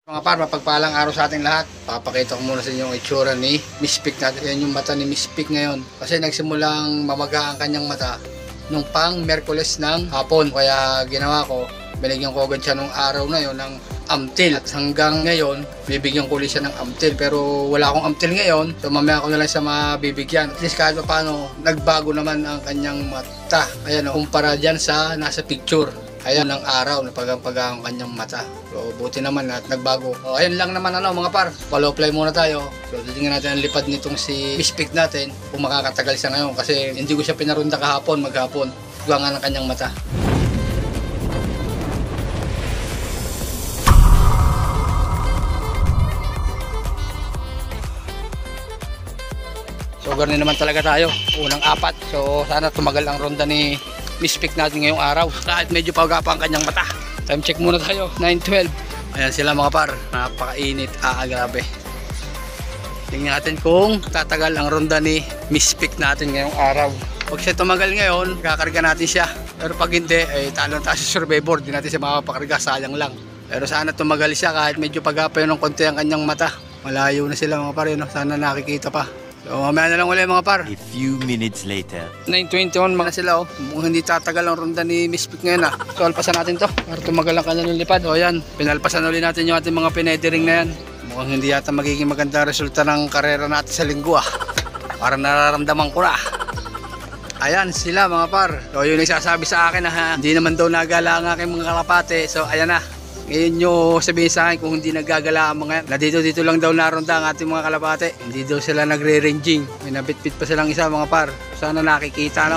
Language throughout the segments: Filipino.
Mga par, mapagpalang araw sa ating lahat. Papakita ko muna sa inyo yung itsura ni Miss Pick natin. Yan yung mata ni Miss Pick ngayon. Kasi nagsimulang mamaga ang kanyang mata nung pang Merkules ng hapon. Kaya ginawa ko, binigyan ko agad siya nung araw na yon ng Amtil. At hanggang ngayon, bibigyan ko ulit siya ng Amtil. Pero wala akong Amtil ngayon. So mamaya ko na lang sa mabibigyan. At least kahit paano, nagbago naman ang kanyang mata. Ayan o, kumpara dyan sa nasa picture. Ayan ng araw, napagang-paga ang kanyang mata. So, buti naman at nagbago. O, ayan lang naman mga par. Follow play muna tayo. So, titingnan natin ang lipad nitong si Miss Pick natin kung makakatagal siya ngayon. Kasi hindi ko siya pinarunda kahapon, maghapon. Gawa ng kanyang mata. So, ganun naman talaga tayo. Unang apat. So, sana tumagal ang ronda ni Miss Pick natin ngayong araw. Kahit medyo paga pa ang kanyang mata. Time check muna tayo. 9:12. Ayan sila mga par. Napakainit. Grabe. Tingnan natin kung tatagal ang ronda ni Miss Pick natin ngayong araw. Pag siya tumagal ngayon, kakarga natin siya. Pero pag hindi, talo tayo sa survivor. Di natin siya makapakarga. Sayang lang. Pero sana tumagal siya kahit medyo paga pa yun ng konti ang kanyang mata. Malayo na sila mga par. No? Sana nakikita pa. So mamaya na lang ulit mga par. A few minutes later. 9:21 mga sila mukhang hindi tatagal ang ronda ni Miss Pick ngayon So alpasan natin to para tumagal ang kanya ng lipad. O yan, pinalpasan ulit natin yung ating mga pinedering na yan. Mukhang hindi yata magiging maganda resulta ng karera natin sa linggo Para nararamdaman ko na. Ayan sila mga par. So yun yung sasabi sa akin na hindi naman daw nagala ang aking mga kalapate. So ayan na. Ngayon nyo sabihin sa akin kung hindi naggagala ang mga yan. Na dito lang daw naronda ang ating mga kalapate. Hindi daw sila nagre-ranging. May nabitbit pa silang isa mga par. Sana nakikita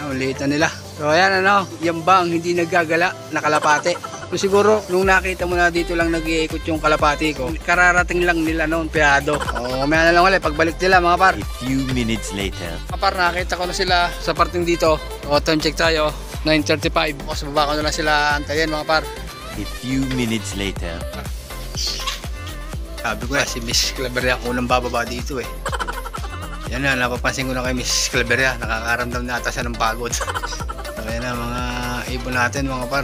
ulit na nila. So ayan yan ba ang hindi naggagala na kalapate? So siguro nung nakita mo na dito lang nag-iikot yung kalapate ko, kararating lang nila piyado. O mamaya na lang ulit pagbalik nila mga par. A few minutes later. Mga par, nakita ko na sila sa parting dito. O time check tayo. 9:35. O sa baba ko na lang sila antayin mga par. A few minutes later. Sabi ko si Miss Claveria ang unang bababa dito Yan na, napapansin ko na kay Miss Claveria. Nakakaramdam na ata siya ng pagod. So yan na mga ibon natin mga par.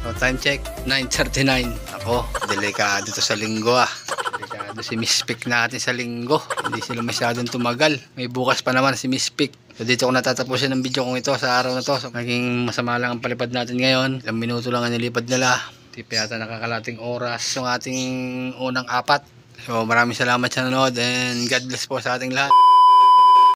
So time check 9:39. Ako, delikado to sa linggo Delikado si Miss Pick natin sa linggo. Hindi sila masyadong tumagal. May bukas pa naman si Miss Pick. So dito ko natatapusin ang video kong ito sa araw na to. So naging masama lang ang palipad natin ngayon. Ilang minuto lang ang nilipad nila. Di pa yata nakakalating oras yung ating unang apat. So maraming salamat sa nanood and God bless po sa ating lahat.